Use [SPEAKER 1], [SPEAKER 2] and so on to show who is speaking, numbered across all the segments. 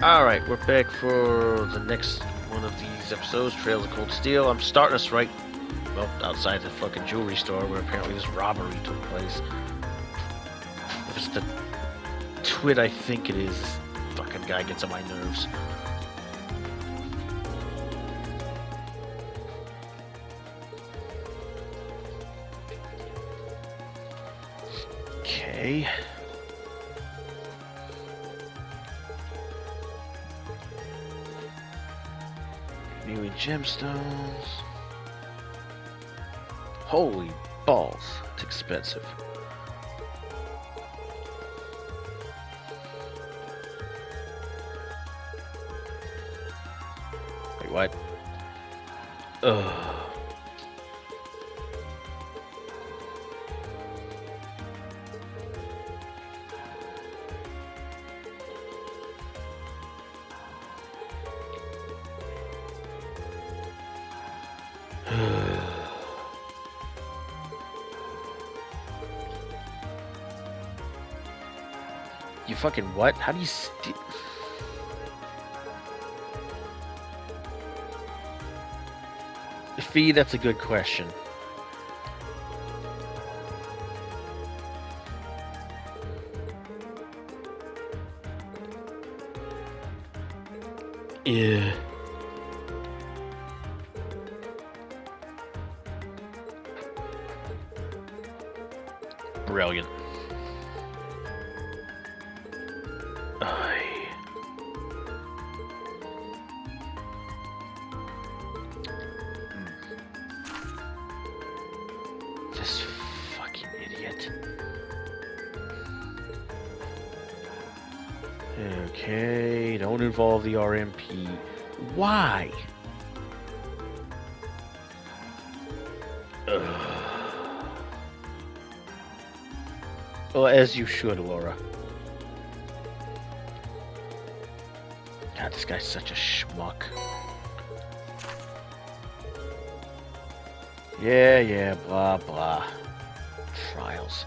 [SPEAKER 1] Alright, we're back for the next one of these episodes, Trails of Cold Steel. I'm starting us right, well, outside the fucking jewelry store where apparently this robbery took place. If it's the twit I think it is, this fucking guy gets on my nerves. Okay. Viewing gemstones. Holy balls, it's expensive. Wait, what? Ugh. You fucking what? How do you Fee, that's a good question. Yeah. Brilliant. This fucking idiot. Okay, don't involve the RMP. Why? Ugh. Well, as you should, Laura. God, this guy's such a schmuck. Yeah, blah, blah. Trials.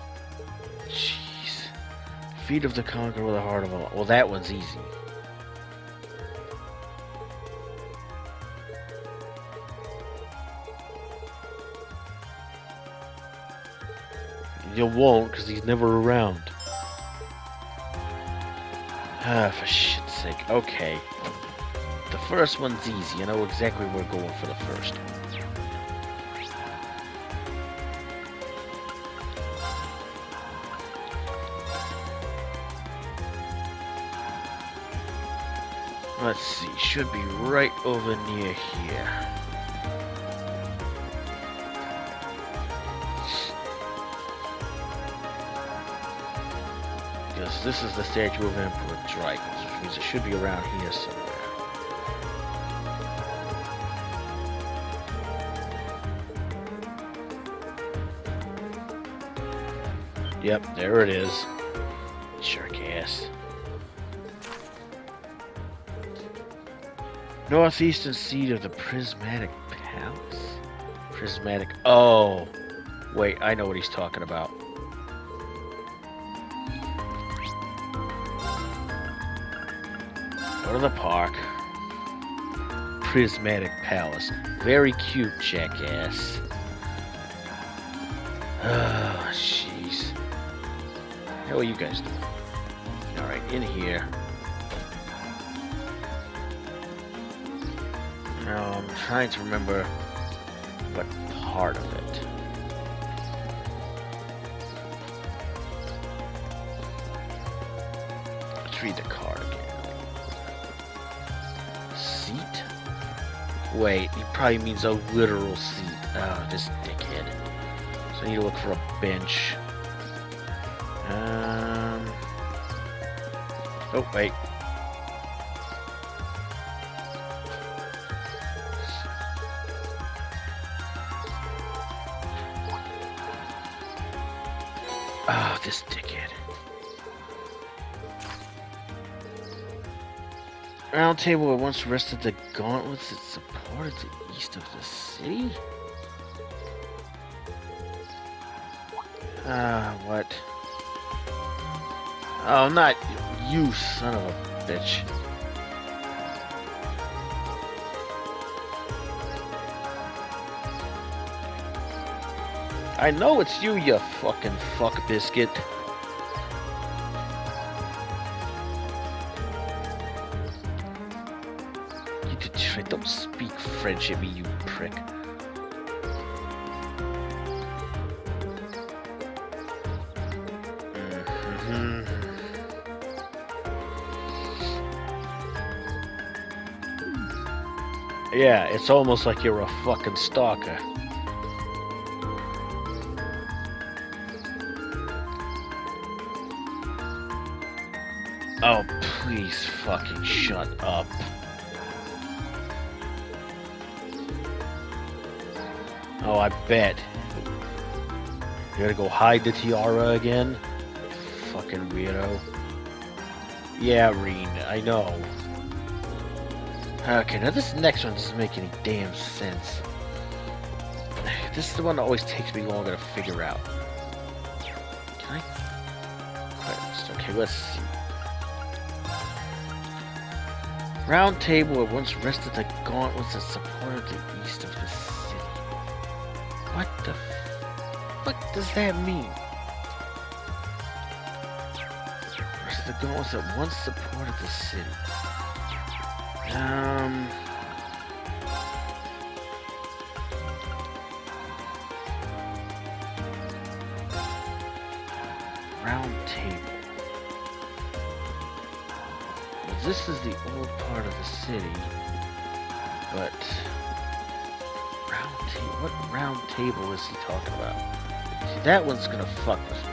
[SPEAKER 1] Jeez. Feet of the Conqueror with a heart of a... Well, that one's easy. You won't, because he's never around. Ah, for shit's sake. Okay. The first one's easy. I know exactly where we're going for the first one. Let's see, should be right over near here. Because this is the statue of Emperor Dragons, which means it should be around here somewhere. Yep, there it is. Jerk ass. Northeastern seat of the Prismatic Palace? Prismatic... Oh! Wait, I know what he's talking about. Go to the park. Prismatic Palace. Very cute, jackass. Oh, jeez. How are you guys doing? Alright, in here. Now, I'm trying to remember what part of it. Let's read the card again. Seat? Wait, he probably means a literal seat. Oh, this dickhead. So I need to look for a bench. Oh, wait. Oh, this dickhead. Round table where once rested the gauntlets that supported the east of the city? What? Oh, not you, son of a bitch. I know it's you, you fucking fuck biscuit. You Detroit, don't speak French at me, you prick. Yeah, it's almost like you're a fucking stalker. Oh, please fucking shut up. Oh, I bet. You gotta go hide the tiara again? Fucking weirdo. Yeah, Reen, I know. Okay, now this next one doesn't make any damn sense. This is the one that always takes me longer to figure out. Can I? Okay, let's see. Round table where once rested the gauntlets that supported the east of the city. What the fuck does that mean? Rested the gauntlets that once supported the city. Round table. Well, this is the old part of the city, but round table. What round table is he talking about? See, that one's gonna fuck with me.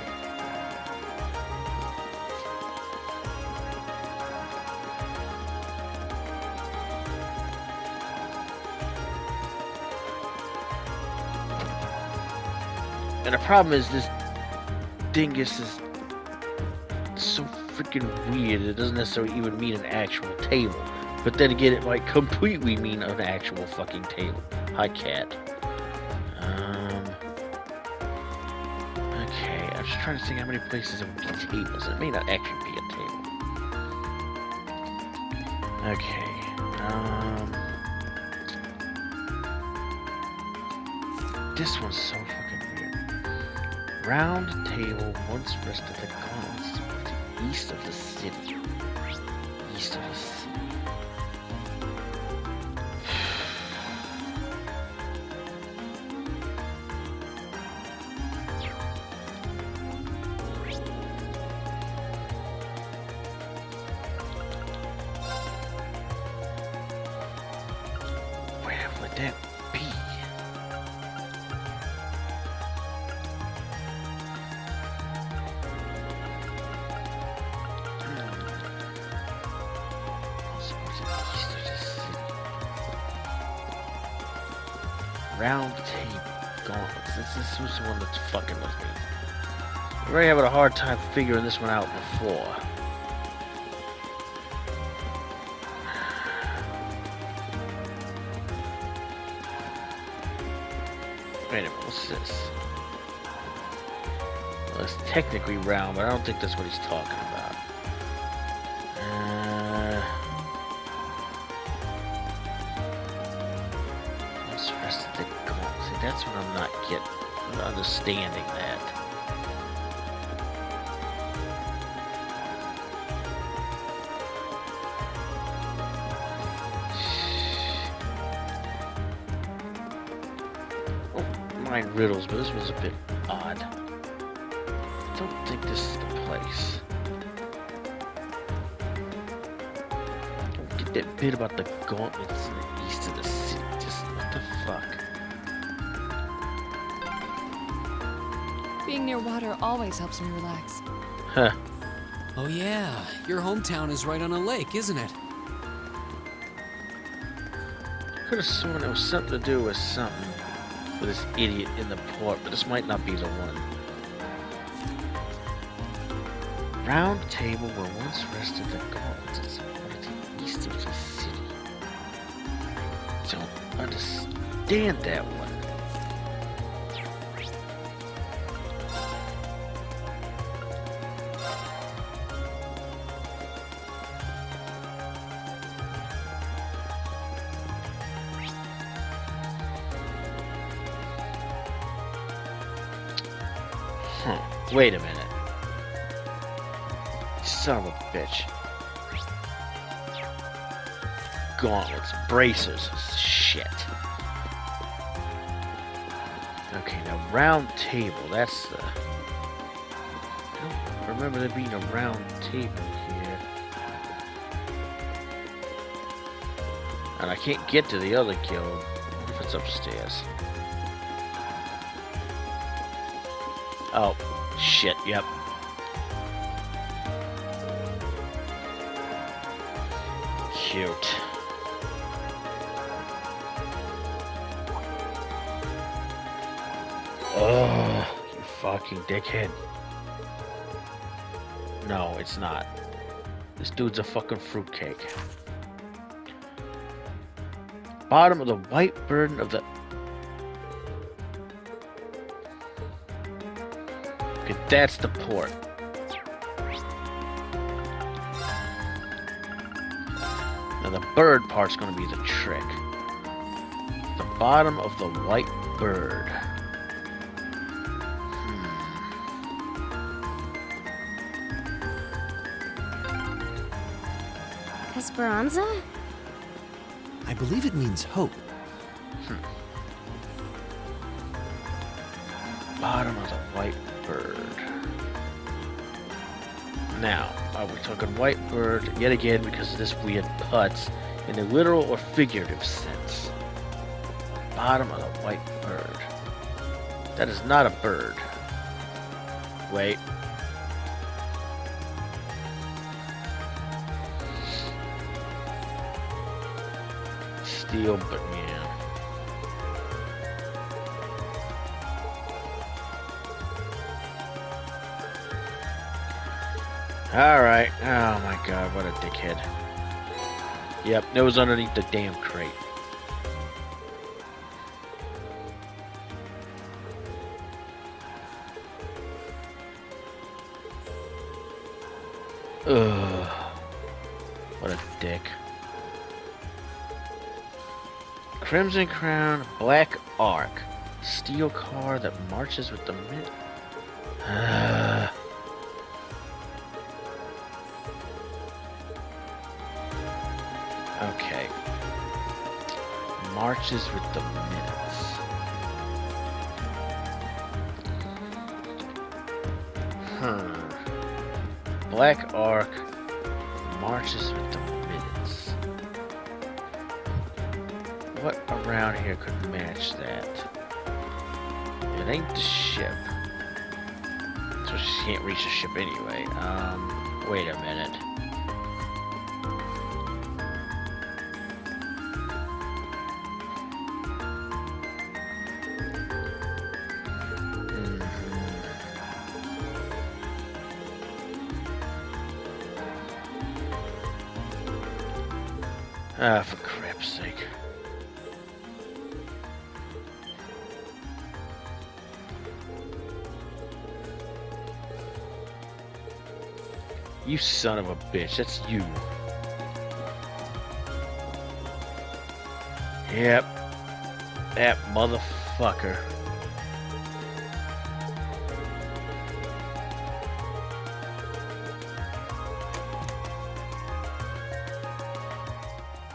[SPEAKER 1] And the problem is this dingus is so freaking weird. It doesn't necessarily even mean an actual table. But then again, it might completely mean an actual fucking table. Hi, cat. Okay, I'm just trying to think how many places there would be tables. It may not actually be a table. Okay. This one's so fucking weird. Round table once rested the gauntlets to the east of the city. East of the city. Where would that be? Round table gauntlets. This was the one that's fucking with me. I'm already having a hard time figuring this one out before. Wait a minute, what's this? Well, it's technically round, but I don't think that's what he's talking about. That's what I'm not understanding that. Oh, mind riddles, but this was a bit odd. I don't think this is the place. Don't get that bit about the gauntlets in the east of the city. Just what the fuck?
[SPEAKER 2] Being near water always helps me relax.
[SPEAKER 1] Huh.
[SPEAKER 3] Oh yeah, your hometown is right on a lake, isn't it?
[SPEAKER 1] I could have sworn it was something to do with something with this idiot in the port, but this might not be the one. Round table where once rested the gauntlets that supported the east of the city. Don't understand that one. Wait a minute. Son of a bitch. Gauntlets, bracers, shit. Okay, now round table, that's the... I don't remember there being a round table here. And I can't get to the other guild. I wonder if it's upstairs. Oh, shit, yep. Cute. Oh, you fucking dickhead. No, it's not. This dude's a fucking fruitcake. Bottom of the white burden of the... Okay, that's the port. Now the bird part's gonna be the trick. The bottom of the white bird.
[SPEAKER 4] Esperanza?
[SPEAKER 5] I believe it means hope.
[SPEAKER 1] Bottom of the white bird. Now, are we talking white bird yet again because of this weird putz in a literal or figurative sense? Bottom of the white bird. That is not a bird. Wait. Steel, but yeah. Alright. Oh my god, what a dickhead. Yep, it was underneath the damn crate. Ugh. What a dick. Crimson Crown, Black Ark. Steel car that marches with the mid. Okay. Marches with the minutes. Black Ark marches with the minutes. What around here could match that? It ain't the ship. So she can't reach the ship anyway. Wait a minute. Ah, for crap's sake. You son of a bitch, that's you. Yep. That motherfucker.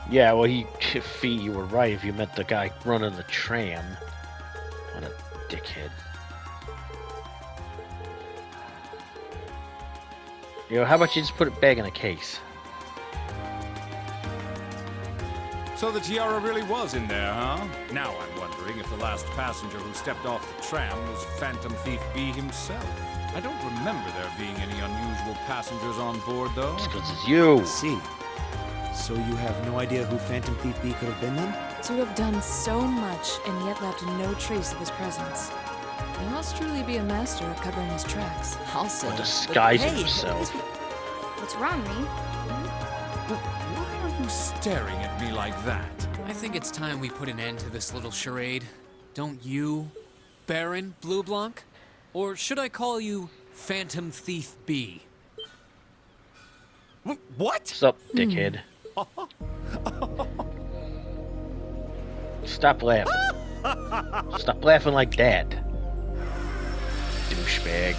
[SPEAKER 1] Yeah, well, Fee, you were right if you meant the guy running the tram. What a dickhead. Yo, how about you just put it back in the case?
[SPEAKER 6] So the tiara really was in there, huh? Now I'm wondering if the last passenger who stepped off the tram was Phantom Thief B himself. I don't remember there being any unusual passengers on board, though.
[SPEAKER 1] Just because it's you.
[SPEAKER 5] See. So you have no idea who Phantom Thief B could have been then?
[SPEAKER 2] To have done so much and yet left no trace of his presence. He must truly be a master at covering his tracks. I'll say.
[SPEAKER 1] Or disguising
[SPEAKER 4] Hey,
[SPEAKER 1] himself.
[SPEAKER 4] what's wrong, Reed?
[SPEAKER 6] Why are you staring at me like that?
[SPEAKER 3] I think it's time we put an end to this little charade. Don't you, Baron Blue Blanc? Or should I call you Phantom Thief B?
[SPEAKER 6] What?
[SPEAKER 1] What's up, dickhead? Stop laughing. Stop laughing like that. Douchebag.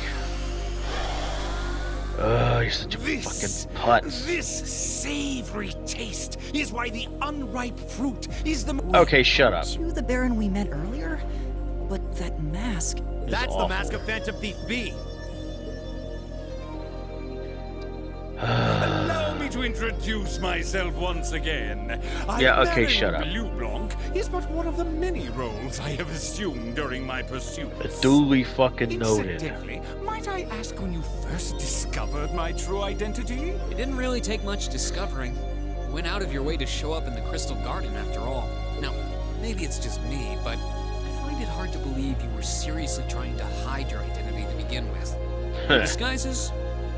[SPEAKER 1] Oh, you're such a fucking putz.
[SPEAKER 5] This savory taste is why the unripe fruit is the...
[SPEAKER 1] Okay, shut up.
[SPEAKER 7] You the Baron we met earlier? But that mask...
[SPEAKER 5] That's
[SPEAKER 1] awful.
[SPEAKER 5] the mask of Phantom Thief B. Allow me to introduce myself once again.
[SPEAKER 1] Yeah, okay,
[SPEAKER 5] Baron
[SPEAKER 1] shut up.
[SPEAKER 5] Blue Blanc is but one of the many roles I have assumed during my pursuits.
[SPEAKER 1] Duly fucking noted.
[SPEAKER 5] Incidentally, might I ask when you first discovered my true identity?
[SPEAKER 3] It didn't really take much discovering. You went out of your way to show up in the Crystal Garden after all. Now, maybe it's just me, but I find it hard to believe you were seriously trying to hide your identity to begin with. Your disguises?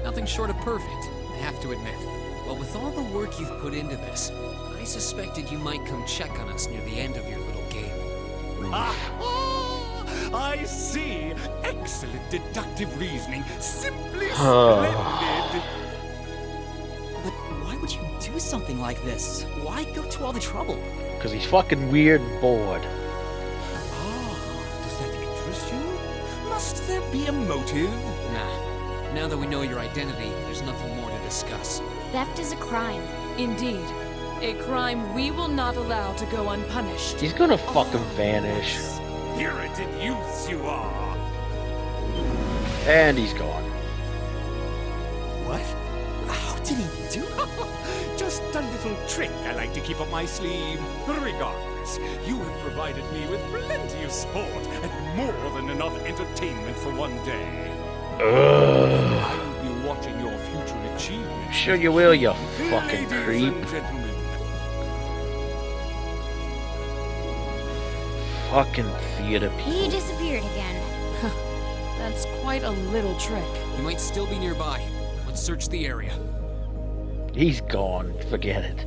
[SPEAKER 3] Nothing short of perfect, I have to admit. But with all the work you've put into this, I suspected you might come check on us near the end of your little game.
[SPEAKER 5] Ah, I see. Excellent deductive reasoning. Simply splendid.
[SPEAKER 7] But why would you do something like this? Why go to all the trouble?
[SPEAKER 1] Because he's fucking weird and bored.
[SPEAKER 5] Ah, does that interest you? Must there be a motive?
[SPEAKER 3] Nah. Now that we know your identity, there's nothing more to discuss.
[SPEAKER 4] Theft is a crime.
[SPEAKER 2] Indeed. A crime we will not allow to go unpunished.
[SPEAKER 1] He's gonna fucking vanish.
[SPEAKER 5] Spirited youths you are.
[SPEAKER 1] And he's gone.
[SPEAKER 5] What? How did he do? Just a little trick I like to keep up my sleeve. Regardless, you have provided me with plenty of sport and more than enough entertainment for one day. I will be watching your future achievements.
[SPEAKER 1] Sure you will, you fucking
[SPEAKER 5] Ladies
[SPEAKER 1] creep.
[SPEAKER 5] and gentlemen.
[SPEAKER 1] Fucking theater
[SPEAKER 4] He
[SPEAKER 1] people.
[SPEAKER 4] disappeared again.
[SPEAKER 2] That's quite a little trick.
[SPEAKER 3] He might still be nearby. Let's search the area.
[SPEAKER 1] He's gone. Forget it.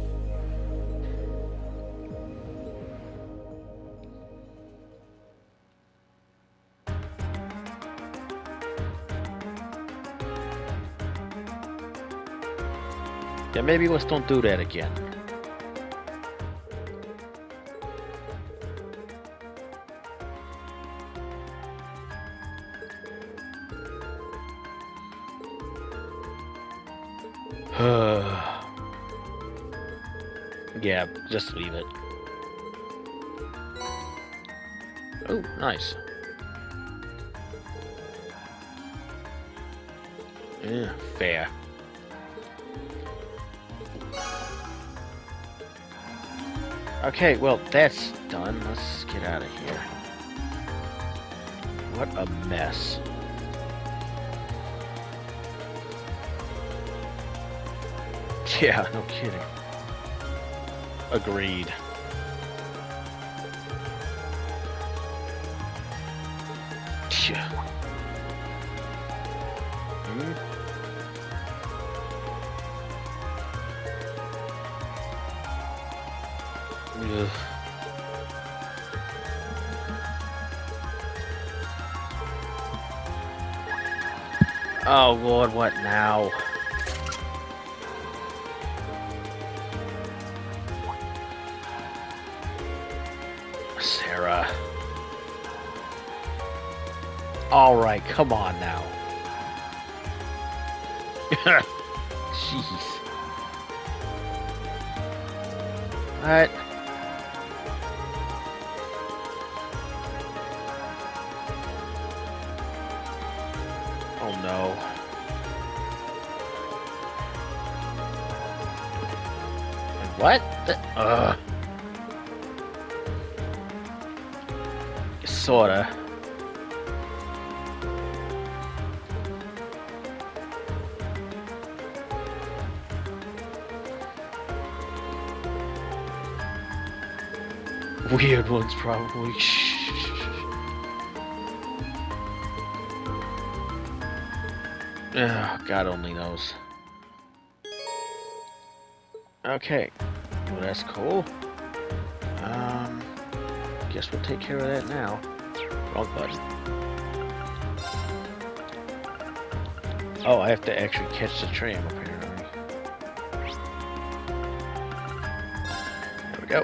[SPEAKER 1] Yeah, maybe let's don't do that again. Yeah, just leave it. Oh, nice. Yeah, fair. Okay, well, that's done. Let's get out of here. What a mess. Yeah, no kidding. Agreed. Yeah. Ugh. Oh Lord, what now? Sarah. Alright, come on now. Jeez. What? Oh no. And what? Sorta. Weird ones, probably. Oh, God only knows. Okay. Well, that's cool. Guess we'll take care of that now. Wrong button. Oh, I have to actually catch the tram, apparently. There we go.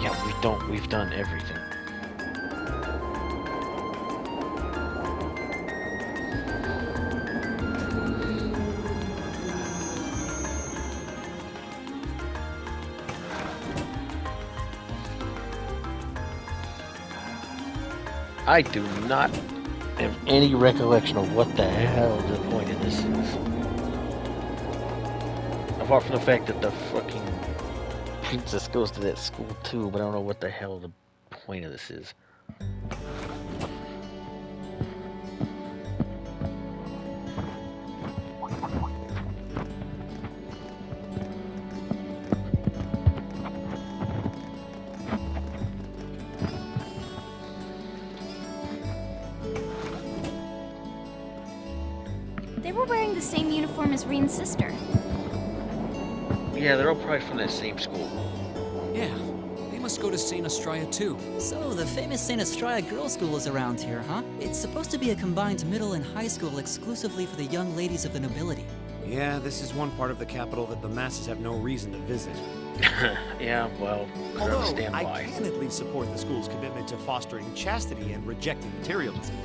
[SPEAKER 1] Yeah, we've done everything. I do not have any recollection of what the hell the point of this is. Apart from the fact that the fucking princess goes to that school too, but I don't know what the hell the point of this is.
[SPEAKER 4] They were wearing the same uniform as Reen's sister.
[SPEAKER 1] Yeah, they're all probably from that same school.
[SPEAKER 3] Yeah, they must go to St. Astraia too.
[SPEAKER 7] So, the famous St. Astraia Girls' School is around here, huh? It's supposed to be a combined middle and high school exclusively for the young ladies of the nobility.
[SPEAKER 8] Yeah, this is one part of the capital that the masses have no reason to visit.
[SPEAKER 1] Yeah, well, I
[SPEAKER 8] Although,
[SPEAKER 1] understand
[SPEAKER 8] I
[SPEAKER 1] why.
[SPEAKER 8] can at least support the school's commitment to fostering chastity and rejecting materialism.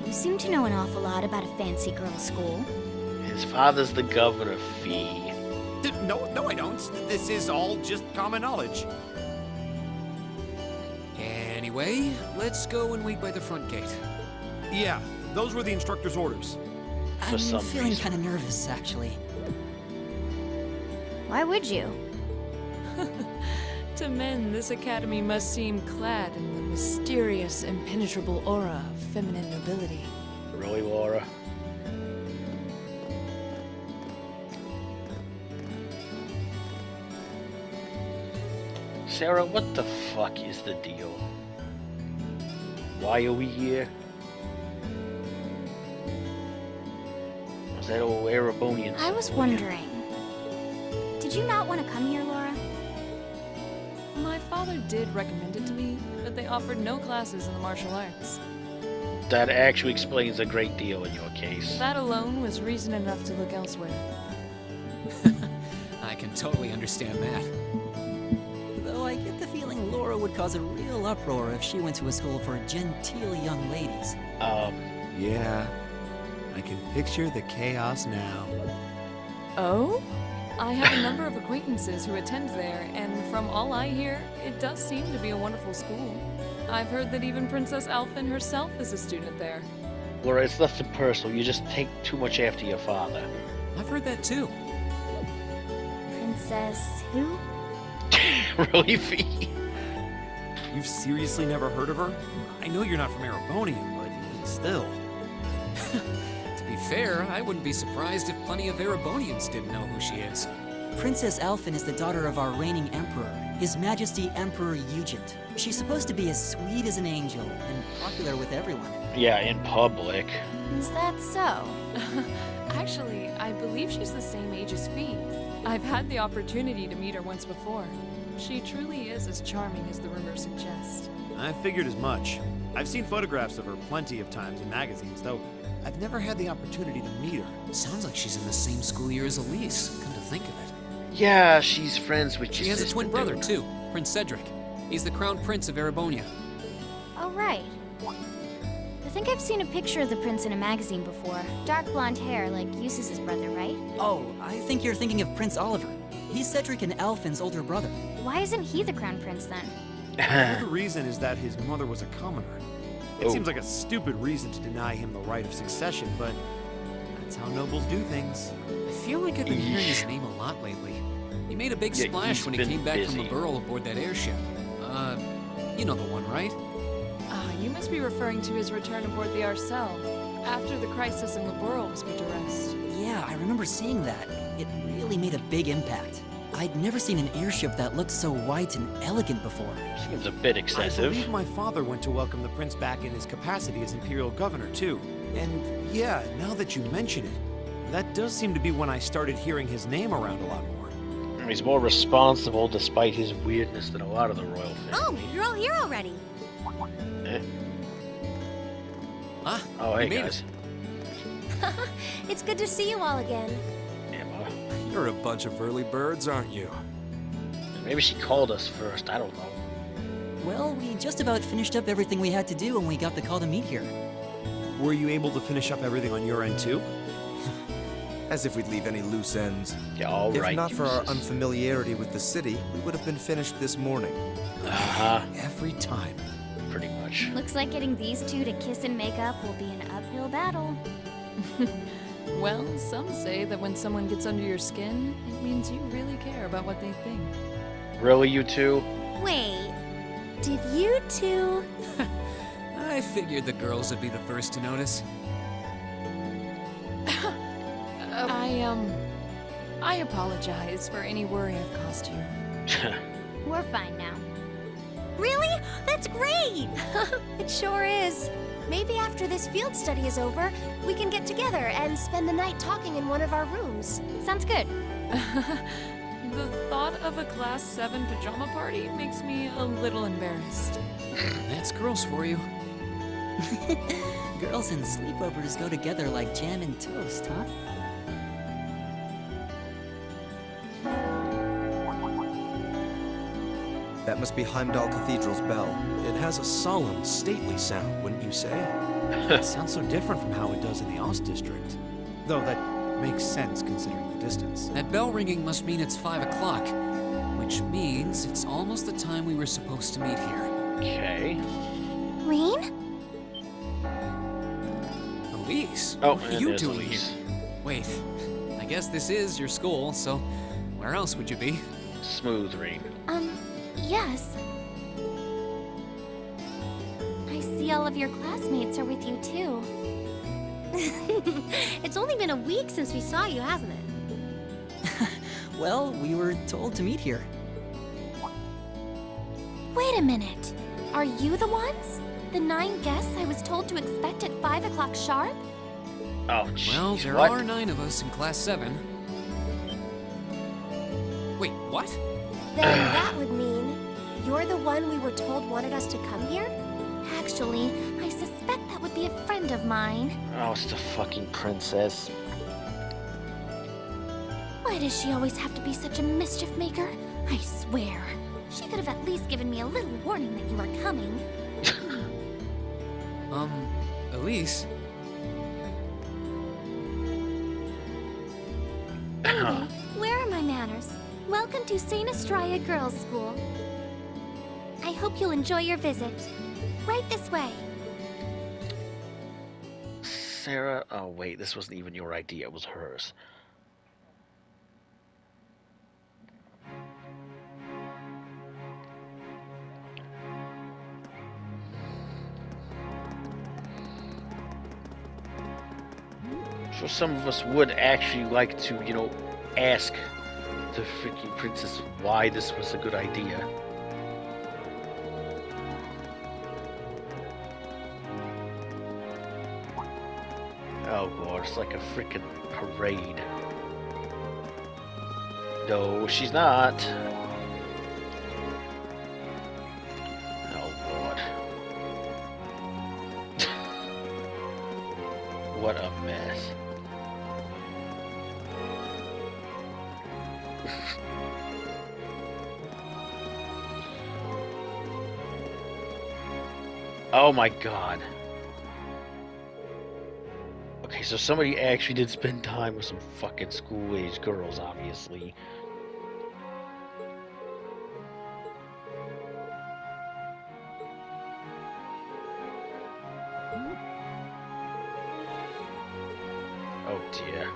[SPEAKER 4] You seem to know an awful lot about a fancy girls' school.
[SPEAKER 1] His father's the governor, Fee.
[SPEAKER 8] No, I don't. This is all just common knowledge.
[SPEAKER 3] Anyway, let's go and wait by the front gate.
[SPEAKER 8] Yeah, those were the instructor's orders.
[SPEAKER 7] I'm
[SPEAKER 1] some
[SPEAKER 7] feeling
[SPEAKER 1] reason.
[SPEAKER 7] kind of nervous, actually.
[SPEAKER 4] Why would you?
[SPEAKER 2] To men, this academy must seem clad in the mysterious, impenetrable aura of feminine nobility.
[SPEAKER 1] Really, Laura? Sarah, what the fuck is the deal? Why are we here? Was that old Erebonian?
[SPEAKER 4] I was wondering. Did you not want to come here, Laura?
[SPEAKER 2] My father did recommend it to me, but they offered no classes in the martial arts.
[SPEAKER 1] That actually explains a great deal in your case.
[SPEAKER 2] That alone was reason enough to look elsewhere.
[SPEAKER 3] I can totally understand that.
[SPEAKER 7] Though I get the feeling Laura would cause a real uproar if she went to a school for genteel young ladies.
[SPEAKER 8] Yeah, I can picture the chaos now.
[SPEAKER 2] Oh? I have a number of acquaintances who attend there, and from all I hear, it does seem to be a wonderful school. I've heard that even Princess Alphen herself is a student there.
[SPEAKER 1] Laura, it's nothing personal. You just take too much after your father.
[SPEAKER 3] I've heard that too.
[SPEAKER 4] Princess who?
[SPEAKER 1] Really, Fee?
[SPEAKER 8] You've seriously never heard of her? I know you're not from Erebonia, but still.
[SPEAKER 3] To be fair, I wouldn't be surprised if plenty of Erebonians didn't know who she is.
[SPEAKER 7] Princess Alphen is the daughter of our reigning emperor, His Majesty Emperor Eugent. She's supposed to be as sweet as an angel and popular with everyone.
[SPEAKER 1] Yeah, in public.
[SPEAKER 4] Is that so?
[SPEAKER 2] Actually, I believe she's the same age as Fee. I've had the opportunity to meet her once before. She truly is as charming as the rumors suggest.
[SPEAKER 8] I figured as much. I've seen photographs of her plenty of times in magazines, though I've never had the opportunity to meet her.
[SPEAKER 3] Sounds like she's in the same school year as Elise, come to think of it.
[SPEAKER 1] Yeah, she's friends with your
[SPEAKER 3] She has a
[SPEAKER 1] sister,
[SPEAKER 3] twin brother
[SPEAKER 1] dude.
[SPEAKER 3] too, Prince Cedric. He's the crown prince of Erebonia.
[SPEAKER 4] Oh, right. I think I've seen a picture of the prince in a magazine before. Dark blonde hair, like Eustace's brother, right?
[SPEAKER 7] Oh, I think you're thinking of Prince Oliver. He's Cedric and Alphen's older brother.
[SPEAKER 4] Why isn't he the crown prince then?
[SPEAKER 8] The reason is that his mother was a commoner. It
[SPEAKER 1] Oh.
[SPEAKER 8] seems like a stupid reason to deny him the right of succession, but that's how nobles do things.
[SPEAKER 3] I feel like I've been hearing his name a lot lately. He made a big
[SPEAKER 1] Yeah,
[SPEAKER 3] splash
[SPEAKER 1] he's
[SPEAKER 3] when he
[SPEAKER 1] been
[SPEAKER 3] came back from
[SPEAKER 1] busy.
[SPEAKER 3] the Burl aboard that airship. You know the one, right?
[SPEAKER 2] You must be referring to his return aboard the Arcel, after the crisis in Laboral was put to rest.
[SPEAKER 7] Yeah, I remember seeing that. It really made a big impact. I'd never seen an airship that looked so white and elegant before.
[SPEAKER 1] Seems a bit
[SPEAKER 8] I
[SPEAKER 1] excessive.
[SPEAKER 8] believe my father went to welcome the prince back in his capacity as imperial governor, too. And yeah, now that you mention it, that does seem to be when I started hearing his name around a lot more.
[SPEAKER 1] He's more responsible despite his weirdness than a lot of the royal family.
[SPEAKER 4] you're all here already.
[SPEAKER 1] Eh?
[SPEAKER 3] Ah,
[SPEAKER 1] Oh,
[SPEAKER 3] you
[SPEAKER 1] hey
[SPEAKER 3] made
[SPEAKER 1] guys.
[SPEAKER 3] it.
[SPEAKER 4] It's good to see you all again.
[SPEAKER 1] Yeah, well,
[SPEAKER 9] You're a bunch of early birds, aren't you?
[SPEAKER 1] maybe she called us first. I don't know.
[SPEAKER 7] Well, we just about finished up everything we had to do when we got the call to meet here.
[SPEAKER 8] Were you able to finish up everything on your end, too?
[SPEAKER 9] As if we'd leave any loose ends.
[SPEAKER 1] Yeah, all
[SPEAKER 9] If
[SPEAKER 1] right.
[SPEAKER 9] not for our
[SPEAKER 1] Eustace.
[SPEAKER 9] unfamiliarity with the city, we would have been finished this morning.
[SPEAKER 1] Uh-huh.
[SPEAKER 8] Every time.
[SPEAKER 1] pretty much.
[SPEAKER 4] Looks like getting these two to kiss and make up will be an uphill battle.
[SPEAKER 2] Well, some say that when someone gets under your skin, it means you really care about what they think.
[SPEAKER 1] Really, you two?
[SPEAKER 4] Wait, did you two?
[SPEAKER 3] I figured the girls would be the first to notice.
[SPEAKER 2] I apologize for any worry I've caused you.
[SPEAKER 4] We're fine now. Really? That's great! It sure is. Maybe after this field study is over, we can get together and spend the night talking in one of our rooms. Sounds good.
[SPEAKER 2] The thought of a Class 7 pajama party makes me a little embarrassed.
[SPEAKER 3] That's girls for you.
[SPEAKER 7] Girls and sleepovers go together like jam and toast, huh?
[SPEAKER 9] That must be Heimdall Cathedral's bell.
[SPEAKER 8] It has a solemn, stately sound, wouldn't you say? It sounds so different from how it does in the Ost District. Though that makes sense considering the distance.
[SPEAKER 3] That bell ringing must mean it's 5 o'clock, which means it's almost the time we were supposed to meet here.
[SPEAKER 1] Okay.
[SPEAKER 4] Rain?
[SPEAKER 3] Elise,
[SPEAKER 1] Oh,
[SPEAKER 3] what are
[SPEAKER 1] and
[SPEAKER 3] you
[SPEAKER 1] there's
[SPEAKER 3] doing
[SPEAKER 1] Elise.
[SPEAKER 3] here? Wait, I guess this is your school, so where else would you be?
[SPEAKER 1] Smooth rain.
[SPEAKER 4] Yes. I see all of your classmates are with you, too. It's only been a week since we saw you, hasn't it?
[SPEAKER 7] Well, we were told to meet here.
[SPEAKER 4] Wait a minute. Are you the ones? The 9 guests I was told to expect at 5 o'clock sharp?
[SPEAKER 1] Oh, jeez.
[SPEAKER 3] Well, there
[SPEAKER 1] what?
[SPEAKER 3] are 9 of us in Class 7. Wait, what?
[SPEAKER 4] Then that would mean you're the one we were told wanted us to come here? Actually, I suspect that would be a friend of mine.
[SPEAKER 1] Oh, it's the fucking princess.
[SPEAKER 4] Why does she always have to be such a mischief maker? I swear. She could have at least given me a little warning that you were coming.
[SPEAKER 3] Elise?
[SPEAKER 4] Anyway, where are my manners? Welcome to St. Astraia Girls' School. I hope you'll enjoy your visit. Right this way.
[SPEAKER 1] Sarah? Oh, wait, this wasn't even your idea, it was hers. So some of us would actually like to, you know, ask the freaking princess why this was a good idea. Oh god, it's like a freaking parade. No, she's not. Oh god. What a mess. Oh my god. Okay, so somebody actually did spend time with some fucking school-age girls, obviously. Oh dear.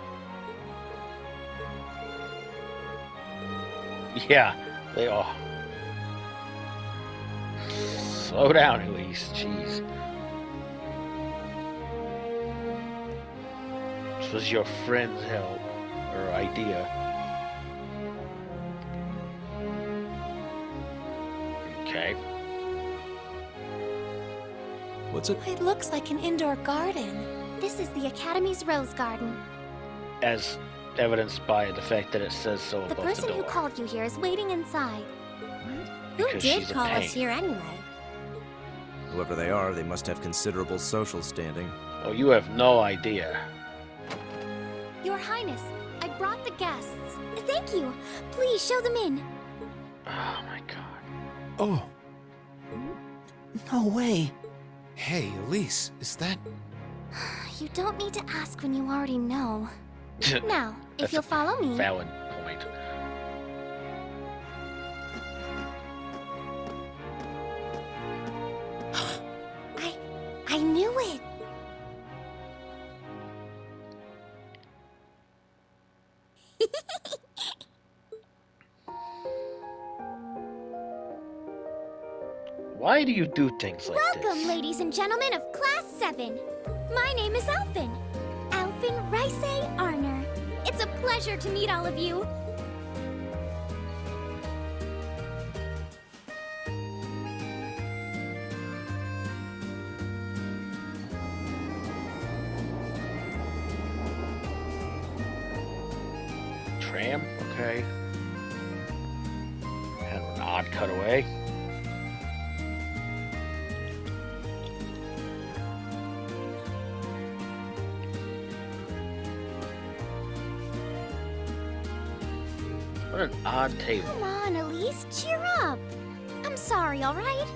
[SPEAKER 1] Yeah, they are. Slow down, at least. Jeez. This was your friend's help or idea. Okay.
[SPEAKER 8] What's it?
[SPEAKER 4] It looks like an indoor garden. This is the Academy's rose garden.
[SPEAKER 1] As evidenced by the fact that it says so
[SPEAKER 4] The
[SPEAKER 1] above
[SPEAKER 4] person
[SPEAKER 1] the
[SPEAKER 4] who
[SPEAKER 1] door.
[SPEAKER 4] called you here is waiting inside. Who
[SPEAKER 1] Because
[SPEAKER 4] did
[SPEAKER 1] she's a
[SPEAKER 4] call us
[SPEAKER 1] pain.
[SPEAKER 4] here anyway?
[SPEAKER 9] Whoever they are, they must have considerable social standing.
[SPEAKER 1] Oh, you have no idea.
[SPEAKER 4] Your Highness, I brought the guests. Thank you. Please show them in.
[SPEAKER 1] Oh my god.
[SPEAKER 8] Oh,
[SPEAKER 7] No way.
[SPEAKER 3] Hey, Elise, is that...
[SPEAKER 4] You don't need to ask when you already know. Now, if
[SPEAKER 1] That's
[SPEAKER 4] you'll
[SPEAKER 1] a
[SPEAKER 4] follow me.
[SPEAKER 1] Valid point.
[SPEAKER 4] I knew it.
[SPEAKER 1] Why do you do things like
[SPEAKER 4] Welcome,
[SPEAKER 1] this?
[SPEAKER 4] ladies and gentlemen of Class 7. My name is Alphen. Alphen Rice Arner. It's a pleasure to meet all of you.
[SPEAKER 1] Tram? Okay. Kind of an odd cutaway. What an odd table.
[SPEAKER 4] Come on, Elise, cheer up. I'm sorry, all right?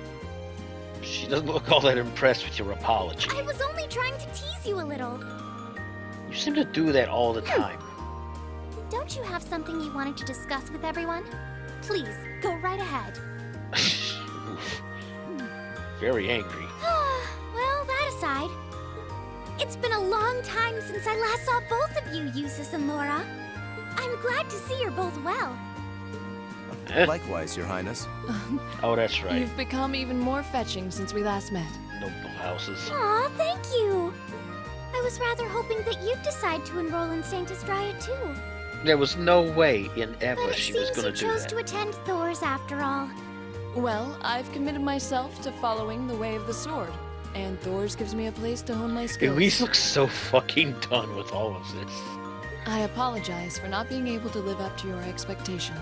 [SPEAKER 1] She doesn't look all that impressed with your apology.
[SPEAKER 4] I was only trying to tease you a little.
[SPEAKER 1] You seem to do that all the time.
[SPEAKER 4] Don't you have something you wanted to discuss with everyone? Please, go right ahead.
[SPEAKER 1] Oof. Very angry.
[SPEAKER 4] Well, that aside, it's been a long time since I last saw both of you, Eustace and Laura. I'm glad to see you're both well.
[SPEAKER 9] Likewise, Your Highness.
[SPEAKER 1] Oh, that's right.
[SPEAKER 2] You've become even more fetching since we last met.
[SPEAKER 1] Noble houses.
[SPEAKER 4] Aw, thank you. I was rather hoping that you'd decide to enroll in St. Astraia too.
[SPEAKER 1] There was no way in ever
[SPEAKER 4] But it
[SPEAKER 1] she was
[SPEAKER 4] seems
[SPEAKER 1] going
[SPEAKER 4] you
[SPEAKER 1] to do
[SPEAKER 4] chose
[SPEAKER 1] that.
[SPEAKER 4] to attend Thor's after all.
[SPEAKER 2] Well, I've committed myself to following the way of the sword, and Thor's gives me a place to hone my skills.
[SPEAKER 1] Elise looks so fucking done with all of this.
[SPEAKER 2] I apologize for not being able to live up to your expectation.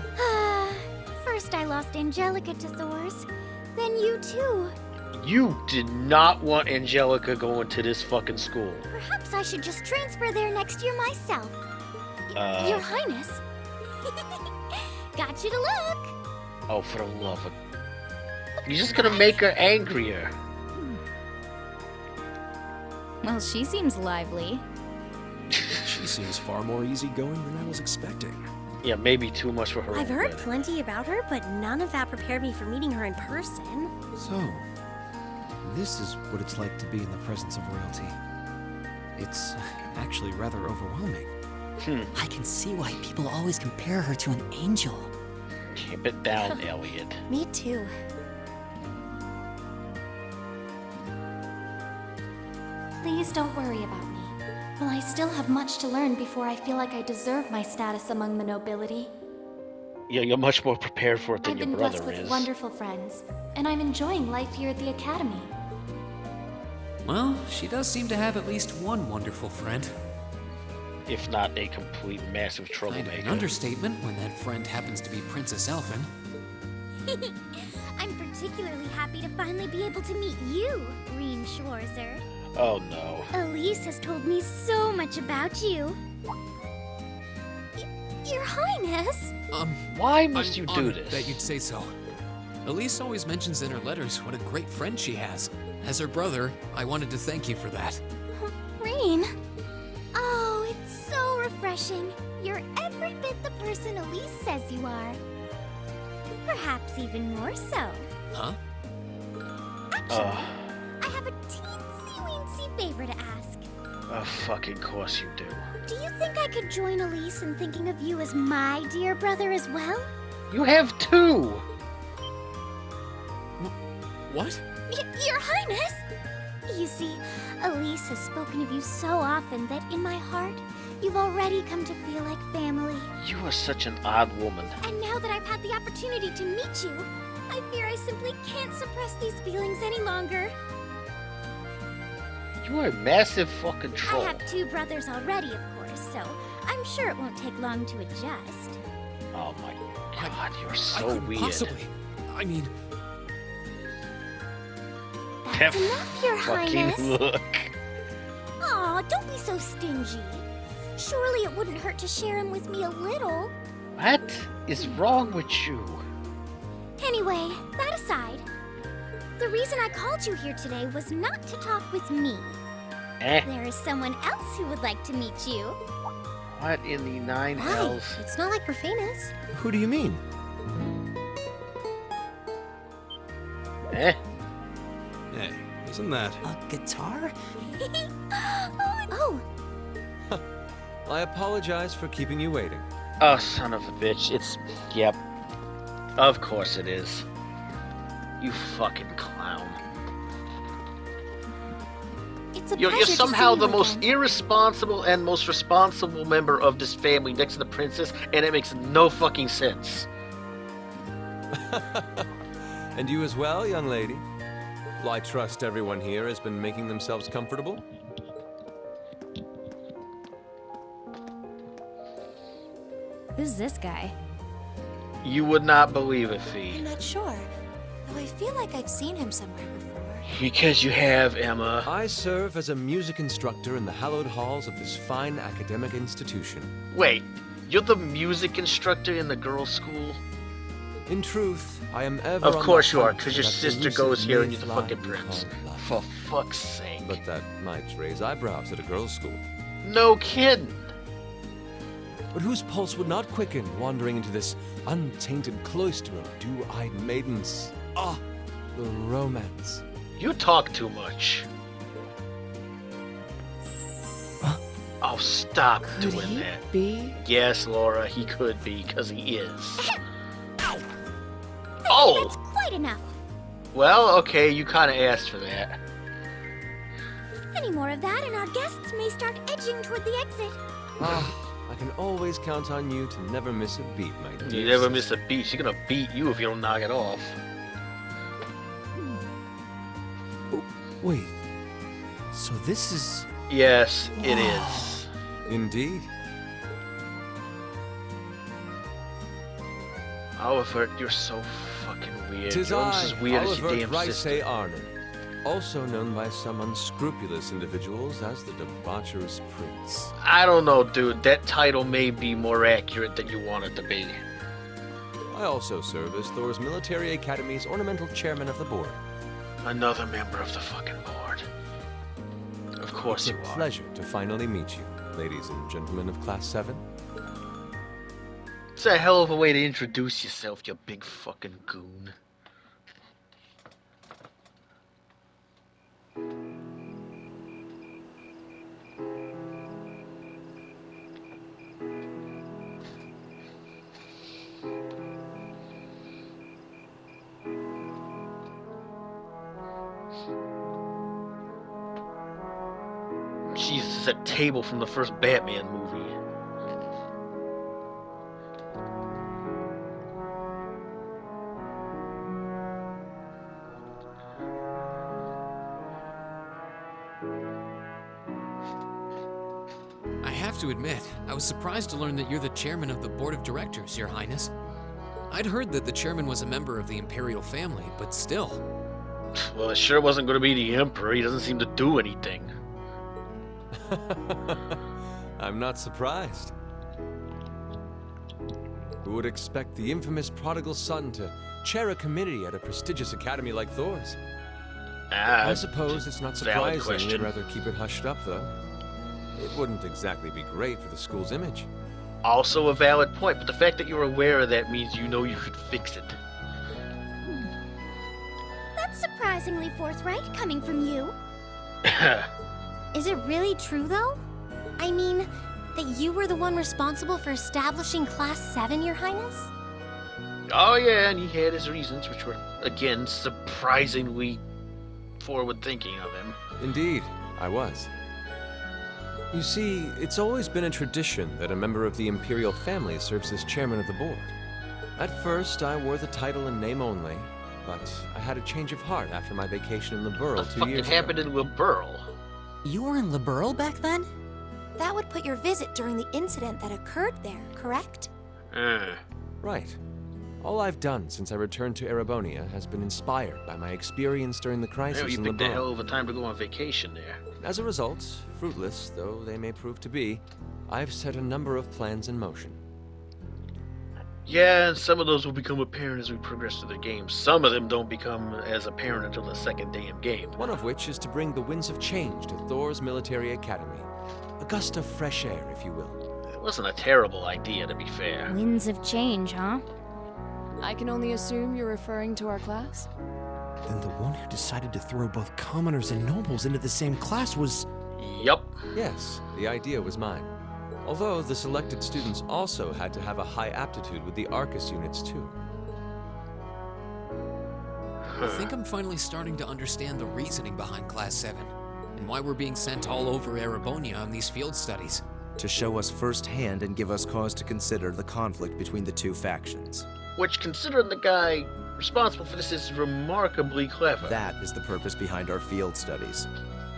[SPEAKER 4] First I lost Angelica to Thor's, then you too.
[SPEAKER 1] You did not want Angelica going to this fucking school.
[SPEAKER 4] Perhaps I should just transfer there next year myself. Your Highness. Got you to look.
[SPEAKER 1] Oh, for the love of... You're just gonna make her angrier.
[SPEAKER 4] Well, she seems lively.
[SPEAKER 8] She seems far more easygoing than I was expecting.
[SPEAKER 1] Yeah, maybe too much for her
[SPEAKER 10] I've
[SPEAKER 1] own
[SPEAKER 10] heard
[SPEAKER 1] good.
[SPEAKER 10] plenty about her, but none of that prepared me for meeting her in person.
[SPEAKER 8] So, this is what it's like to be in the presence of royalty. It's actually rather overwhelming.
[SPEAKER 7] I can see why people always compare her to an angel.
[SPEAKER 1] Keep it down, Elliot.
[SPEAKER 10] Me too.
[SPEAKER 4] Please don't worry about me. Well, I still have much to learn before I feel like I deserve my status among the nobility.
[SPEAKER 1] Yeah, you're much more prepared for it than
[SPEAKER 4] I've
[SPEAKER 1] your
[SPEAKER 4] been
[SPEAKER 1] brother
[SPEAKER 4] blessed with
[SPEAKER 1] is.
[SPEAKER 4] wonderful friends, and I'm enjoying life here at the Academy.
[SPEAKER 3] Well, she does seem to have at least one wonderful friend.
[SPEAKER 1] If not a complete massive
[SPEAKER 3] Kind of
[SPEAKER 1] troublemaker.
[SPEAKER 3] an understatement when that friend happens to be Princess Elfin.
[SPEAKER 4] I'm particularly happy to finally be able to meet you, Green Schwarzer.
[SPEAKER 1] Oh no.
[SPEAKER 4] Elise has told me so much about you. Your Highness?
[SPEAKER 1] Why must
[SPEAKER 3] I'm
[SPEAKER 1] you do
[SPEAKER 3] honored
[SPEAKER 1] this?
[SPEAKER 3] that you'd say so. Elise always mentions in her letters what a great friend she has. As her brother, I wanted to thank you for that.
[SPEAKER 4] Green? Oh, it's so refreshing. You're every bit the person Elise says you are. Perhaps even more so.
[SPEAKER 3] Huh?
[SPEAKER 4] Actually, I have a teensy-weensy favor to ask.
[SPEAKER 1] Of fucking course you do.
[SPEAKER 4] Do you think I could join Elise in thinking of you as my dear brother as well?
[SPEAKER 1] You have two!
[SPEAKER 3] What?
[SPEAKER 4] Your Highness! You see, Elise has spoken of you so often that in my heart, you've already come to feel like family.
[SPEAKER 1] You are such an odd woman.
[SPEAKER 4] And now that I've had the opportunity to meet you, I fear I simply can't suppress these feelings any longer.
[SPEAKER 1] You are a massive fucking troll.
[SPEAKER 4] I have two brothers already, of course, so I'm sure it won't take long to adjust.
[SPEAKER 1] Oh my god, you're
[SPEAKER 3] I
[SPEAKER 1] so
[SPEAKER 3] couldn't
[SPEAKER 1] weird.
[SPEAKER 3] possibly. I mean,
[SPEAKER 4] That's enough, Your
[SPEAKER 1] Fucking
[SPEAKER 4] Highness.
[SPEAKER 1] look.
[SPEAKER 4] Aw, don't be so stingy. Surely it wouldn't hurt to share him with me a little.
[SPEAKER 1] What is wrong with you?
[SPEAKER 4] Anyway, that aside, the reason I called you here today was not to talk with me. There is someone else who would like to meet you.
[SPEAKER 1] What in the nine
[SPEAKER 10] Why?
[SPEAKER 1] hells?
[SPEAKER 10] It's not like we're famous.
[SPEAKER 8] Who do you mean?
[SPEAKER 1] Eh?
[SPEAKER 8] Hey, Isn't that?
[SPEAKER 7] A guitar?
[SPEAKER 4] Oh,
[SPEAKER 11] I apologize for keeping you waiting.
[SPEAKER 1] Oh, son of a bitch. Yep. Of course it is. You fucking clown.
[SPEAKER 4] it's a
[SPEAKER 1] You're
[SPEAKER 4] pleasure to
[SPEAKER 1] somehow
[SPEAKER 4] see
[SPEAKER 1] the
[SPEAKER 4] you
[SPEAKER 1] most
[SPEAKER 4] again.
[SPEAKER 1] irresponsible and most responsible member of this family next to the princess, and it makes no fucking sense.
[SPEAKER 11] And you as well, young lady? Well, I trust everyone here has been making themselves comfortable.
[SPEAKER 10] Who's this guy?
[SPEAKER 1] You would not believe it,
[SPEAKER 4] I'm
[SPEAKER 1] Fee.
[SPEAKER 4] not sure, though I feel like I've seen him somewhere before.
[SPEAKER 1] Because you have, Emma.
[SPEAKER 11] I serve as a music instructor in the hallowed halls of this fine academic institution.
[SPEAKER 1] Wait, you're the music instructor in the girls' school?
[SPEAKER 11] In truth, I am ever
[SPEAKER 1] Of
[SPEAKER 11] on
[SPEAKER 1] course
[SPEAKER 11] the
[SPEAKER 1] you are,
[SPEAKER 11] hunt
[SPEAKER 1] because
[SPEAKER 11] for
[SPEAKER 1] your
[SPEAKER 11] that
[SPEAKER 1] sister
[SPEAKER 11] elusive
[SPEAKER 1] goes here and you're the
[SPEAKER 11] mayfly
[SPEAKER 1] fucking
[SPEAKER 11] we
[SPEAKER 1] prince.
[SPEAKER 11] call love.
[SPEAKER 1] For fuck's sake.
[SPEAKER 11] But that might raise eyebrows at a girls' school.
[SPEAKER 1] No kidding.
[SPEAKER 11] But whose pulse would not quicken wandering into this untainted cloister of dew-eyed maidens? Ah, the romance.
[SPEAKER 1] You talk too much. Oh, stop doing that.
[SPEAKER 2] Be?
[SPEAKER 1] Yes, Laura, he could be, because he is.
[SPEAKER 4] That's
[SPEAKER 1] Oh!
[SPEAKER 4] quite enough.
[SPEAKER 1] Well, okay, you kind of asked for that.
[SPEAKER 4] Any more of that, and our guests may start edging toward the exit.
[SPEAKER 11] Ah, I can always count on you to never miss a beat, my dear.
[SPEAKER 1] You never
[SPEAKER 11] sister.
[SPEAKER 1] miss a beat. She's gonna beat you if you don't knock it off.
[SPEAKER 8] Oh, wait. So this is...
[SPEAKER 1] Yes, it is.
[SPEAKER 11] Indeed.
[SPEAKER 1] Oliver, you're so fucking weird.
[SPEAKER 11] Tis
[SPEAKER 1] You're almost
[SPEAKER 11] I,
[SPEAKER 1] as weird as your
[SPEAKER 11] Oliver
[SPEAKER 1] damn
[SPEAKER 11] Rice
[SPEAKER 1] sister.
[SPEAKER 11] Arnon, also known by some unscrupulous individuals as the debaucherous prince.
[SPEAKER 1] I don't know, dude. That title may be more accurate than you want it to be.
[SPEAKER 11] I also serve as Thor's Military Academy's ornamental chairman of the board.
[SPEAKER 1] Another member of the fucking board. Of course
[SPEAKER 11] It's
[SPEAKER 1] you
[SPEAKER 11] a
[SPEAKER 1] are.
[SPEAKER 11] pleasure to finally meet you, ladies and gentlemen of Class 7.
[SPEAKER 1] It's a hell of a way to introduce yourself, you big fucking goon. Jesus, it's that table from the first Batman movie.
[SPEAKER 3] I have to admit, I was surprised to learn that you're the chairman of the board of directors, Your Highness. I'd heard that the chairman was a member of the imperial family, but still.
[SPEAKER 1] Well, it sure wasn't going to be the Emperor. He doesn't seem to do anything.
[SPEAKER 11] I'm not surprised. Who would expect the infamous prodigal son to chair a committee at a prestigious academy like Thor's? I suppose it's not
[SPEAKER 1] valid
[SPEAKER 11] surprising they'd
[SPEAKER 1] question.
[SPEAKER 11] rather keep it hushed up, though. It wouldn't exactly be great for the school's image.
[SPEAKER 1] Also a valid point, but the fact that you're aware of that means you know you could fix it.
[SPEAKER 4] That's surprisingly forthright coming from you. Is it really true, though? I mean, that you were the one responsible for establishing Class 7, Your Highness?
[SPEAKER 1] Oh yeah, and he had his reasons, which were, again, surprisingly forward-thinking of him.
[SPEAKER 11] Indeed, I was. You see, it's always been a tradition that a member of the imperial family serves as chairman of the board. At first, I wore the title in name only, but I had a change of heart after my vacation in the Burl
[SPEAKER 1] What
[SPEAKER 11] 2
[SPEAKER 1] fucking
[SPEAKER 11] years
[SPEAKER 1] happened
[SPEAKER 11] ago.
[SPEAKER 1] in Wilburl?
[SPEAKER 7] You were in Liberl back then?
[SPEAKER 4] That would put your visit during the incident that occurred there, correct?
[SPEAKER 11] Right. All I've done since I returned to Erebonia has been inspired by my experience during the
[SPEAKER 1] Yeah,
[SPEAKER 11] crisis
[SPEAKER 1] you
[SPEAKER 11] in
[SPEAKER 1] picked a
[SPEAKER 11] Liberl.
[SPEAKER 1] hell of a time to go on vacation there.
[SPEAKER 11] As a result, fruitless though they may prove to be, I've set a number of plans in motion.
[SPEAKER 1] Yeah, and some of those will become apparent as we progress through the game. Some of them don't become as apparent until the second damn game.
[SPEAKER 11] One of which is to bring the winds of change to Thor's Military Academy. A gust of fresh air, if you will.
[SPEAKER 1] It wasn't a terrible idea, to be fair.
[SPEAKER 10] Winds of change, huh?
[SPEAKER 2] I can only assume you're referring to our class?
[SPEAKER 8] then the one who decided to throw both commoners and nobles into the same class was...
[SPEAKER 1] Yup.
[SPEAKER 11] Yes, the idea was mine. Although the selected students also had to have a high aptitude with the Arcus units too.
[SPEAKER 3] I think I'm finally starting to understand the reasoning behind Class 7, and why we're being sent all over Erebonia on these field studies.
[SPEAKER 9] To show us firsthand and give us cause to consider the conflict between the two factions.
[SPEAKER 1] Which, considering the guy responsible for this is remarkably clever.
[SPEAKER 9] That is the purpose behind our field studies.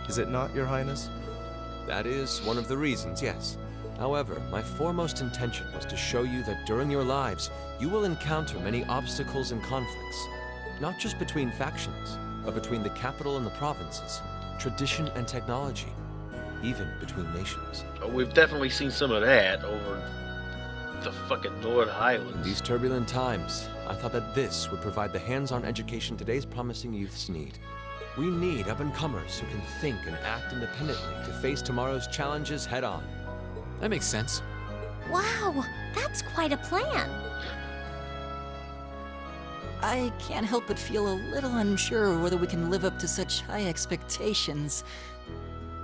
[SPEAKER 9] Is it not, Your Highness?
[SPEAKER 11] That is one of the reasons, yes. However, my foremost intention was to show you that during your lives, you will encounter many obstacles and conflicts. Not just between factions, but between the capital and the provinces, tradition and technology, even between nations.
[SPEAKER 1] Oh, we've definitely seen some of that over the fucking North
[SPEAKER 11] In
[SPEAKER 1] Highlands.
[SPEAKER 11] these turbulent times, I thought that this would provide the hands-on education today's promising youths need. We need up-and-comers who can think and act independently to face tomorrow's challenges head-on.
[SPEAKER 3] That makes sense.
[SPEAKER 10] Wow, that's quite a plan.
[SPEAKER 7] I can't help but feel a little unsure whether we can live up to such high expectations.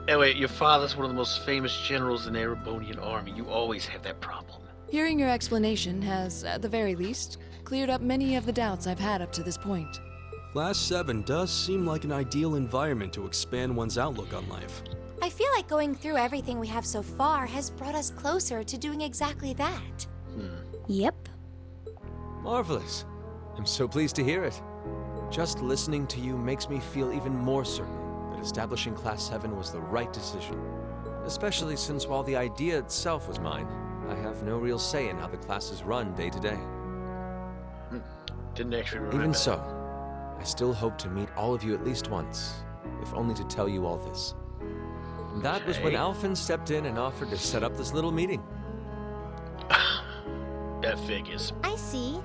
[SPEAKER 1] Anyway, your father's one of the most famous generals in the Erebonian army. You always have that problem.
[SPEAKER 2] Hearing your explanation has, at the very least, cleared up many of the doubts I've had up to this point.
[SPEAKER 12] Class 7 does seem like an ideal environment to expand one's outlook on life.
[SPEAKER 4] I feel like going through everything we have so far has brought us closer to doing exactly that.
[SPEAKER 10] Yep.
[SPEAKER 11] Marvelous. I'm so pleased to hear it. Just listening to you makes me feel even more certain that establishing Class 7 was the right decision. Especially since while the idea itself was mine, I have no real say in how the classes run day to day.
[SPEAKER 1] Didn't actually remember.
[SPEAKER 11] Even so, I still hope to meet all of you at least once, if only to tell you all this. And that was when
[SPEAKER 1] Okay.
[SPEAKER 11] Alphen stepped in and offered to set up this little meeting.
[SPEAKER 1] That figures.
[SPEAKER 10] I see.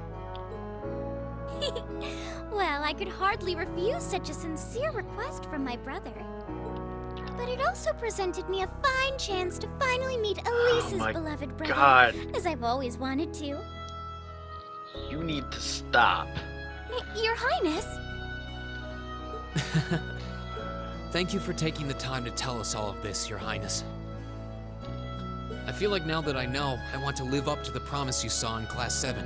[SPEAKER 10] Well, I could hardly refuse such a sincere request from my brother. But it also presented me a fine chance to finally meet Elise's
[SPEAKER 1] my
[SPEAKER 10] beloved brother,
[SPEAKER 1] God.
[SPEAKER 10] as I've always wanted to.
[SPEAKER 1] You need to stop.
[SPEAKER 10] Your Highness?
[SPEAKER 3] Thank you for taking the time to tell us all of this, Your Highness. I feel like now that I know, I want to live up to the promise you saw in Class 7.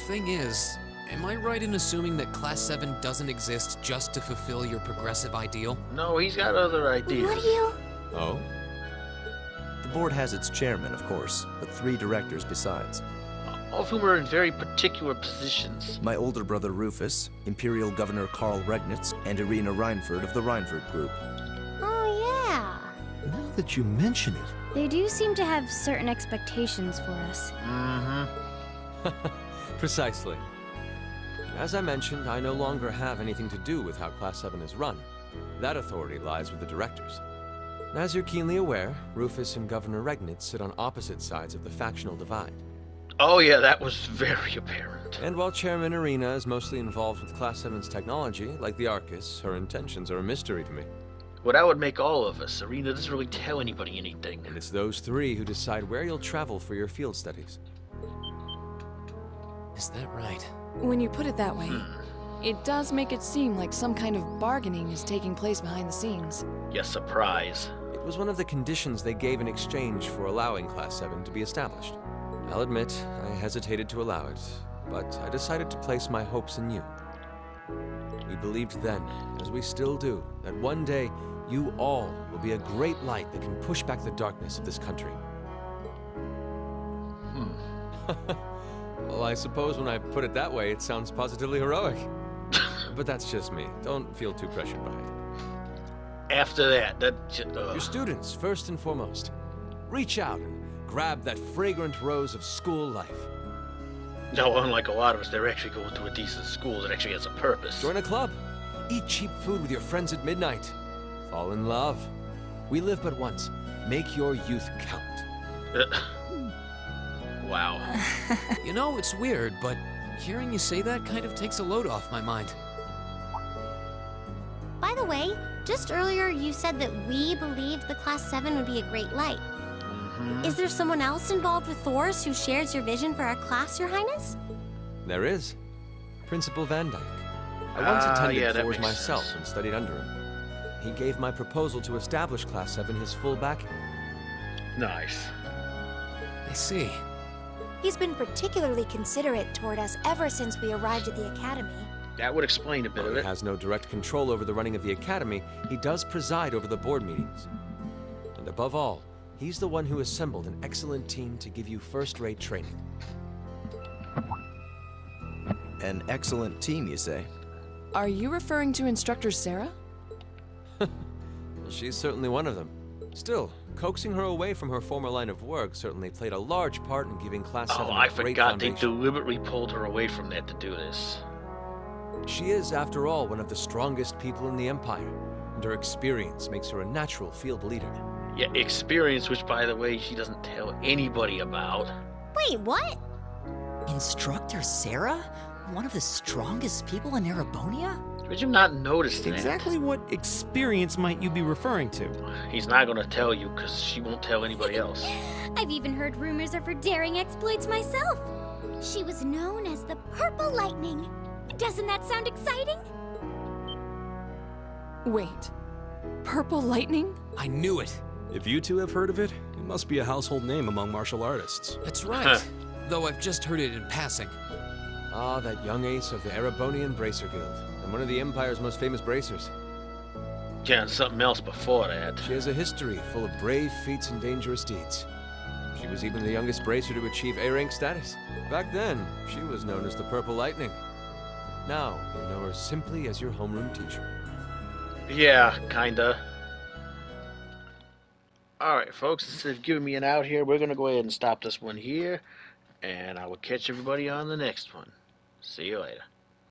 [SPEAKER 3] Thing is, am I right in assuming that Class 7 doesn't exist just to fulfill your progressive ideal?
[SPEAKER 1] No, he's got other ideas.
[SPEAKER 10] What do you...
[SPEAKER 11] Oh?
[SPEAKER 9] The board has its chairman, of course, but 3 directors besides.
[SPEAKER 1] All of whom are in very particular positions.
[SPEAKER 9] My older brother Rufus, Imperial Governor Karl Regnitz, and Irina Reinford of the Reinford Group.
[SPEAKER 10] Oh, yeah.
[SPEAKER 8] Now that you mention it...
[SPEAKER 10] They do seem to have certain expectations for us.
[SPEAKER 1] Mm-hmm.
[SPEAKER 11] Precisely. As I mentioned, I no longer have anything to do with how Class 7 is run. That authority lies with the directors. As you're keenly aware, Rufus and Governor Regnitz sit on opposite sides of the factional divide.
[SPEAKER 1] Oh yeah, that was very apparent.
[SPEAKER 11] And while Chairman Irina is mostly involved with Class 7's technology, like the Arcus, her intentions are a mystery to me.
[SPEAKER 1] Well, that would make all of us. Arena doesn't really tell anybody anything.
[SPEAKER 11] And it's those 3 who decide where you'll travel for your field studies.
[SPEAKER 3] Is that right?
[SPEAKER 2] When you put it that way, it does make it seem like some kind of bargaining is taking place behind the scenes.
[SPEAKER 1] Yes, surprise.
[SPEAKER 11] It was one of the conditions they gave in exchange for allowing Class 7 to be established. I'll admit, I hesitated to allow it, but I decided to place my hopes in you. We believed then, as we still do, that one day you all will be a great light that can push back the darkness of this country. Well, I suppose when I put it that way, it sounds positively heroic. But that's just me. Don't feel too pressured by it.
[SPEAKER 1] After that,
[SPEAKER 11] Your students, first and foremost. Reach out and grab that fragrant rose of school life.
[SPEAKER 1] No, unlike a lot of us, they're actually going to a decent school that actually has a purpose.
[SPEAKER 11] Join a club. Eat cheap food with your friends at midnight. Fall in love. We live but once. Make your youth count.
[SPEAKER 1] Wow.
[SPEAKER 3] You know, it's weird, but hearing you say that kind of takes a load off my mind.
[SPEAKER 10] By the way, just earlier you said that we believed the Class 7 would be a great light. Is there someone else involved with Thor's who shares your vision for our class, Your Highness?
[SPEAKER 11] There is. Principal Van Dyke. I once attended
[SPEAKER 1] yeah, that
[SPEAKER 11] Thor's
[SPEAKER 1] makes
[SPEAKER 11] myself
[SPEAKER 1] sense.
[SPEAKER 11] and studied under him. He gave my proposal to establish Class VII his full backing.
[SPEAKER 1] Nice.
[SPEAKER 3] I see.
[SPEAKER 4] He's been particularly considerate toward us ever since we arrived at the Academy.
[SPEAKER 1] That would explain a bit
[SPEAKER 11] Though
[SPEAKER 1] of
[SPEAKER 11] he
[SPEAKER 1] it.
[SPEAKER 11] has no direct control over the running of the Academy, he does preside over the board meetings. And above all, he's the one who assembled an excellent team to give you first-rate training.
[SPEAKER 9] An excellent team, you say?
[SPEAKER 2] Are you referring to Instructor Sarah?
[SPEAKER 11] Well, she's certainly one of them. Still, coaxing her away from her former line of work certainly played a large part in giving Class VII
[SPEAKER 1] Oh,
[SPEAKER 11] a
[SPEAKER 1] I
[SPEAKER 11] great
[SPEAKER 1] forgot they
[SPEAKER 11] foundation.
[SPEAKER 1] deliberately pulled her away from that to do this.
[SPEAKER 11] She is, after all, one of the strongest people in the Empire, and her experience makes her a natural field leader.
[SPEAKER 1] Yeah, experience, which, by the way, she doesn't tell anybody about.
[SPEAKER 4] Wait, what?
[SPEAKER 7] Instructor Sarah? One of the strongest people in Erebonia?
[SPEAKER 1] Did you not notice that?
[SPEAKER 8] Exactly what experience might you be referring to?
[SPEAKER 1] He's not gonna tell you, because she won't tell anybody else.
[SPEAKER 10] I've even heard rumors of her daring exploits myself. She was known as the Purple Lightning. Doesn't that sound exciting?
[SPEAKER 2] Wait. Purple Lightning?
[SPEAKER 3] I knew it.
[SPEAKER 12] If you two have heard of it, it must be a household name among martial artists.
[SPEAKER 3] That's right. Though I've just heard it in passing.
[SPEAKER 11] Ah, that young ace of the Erebonian Bracer Guild, and one of the Empire's most famous bracers.
[SPEAKER 1] Yeah, and something else before that.
[SPEAKER 11] She has a history full of brave feats and dangerous deeds. She was even the youngest bracer to achieve A-rank status. Back then, she was known as the Purple Lightning. Now, you know her simply as your homeroom teacher.
[SPEAKER 1] Yeah, kinda. Alright, folks, instead of giving me an out here, we're gonna go ahead and stop this one here, and I will catch everybody on the next one. See you later.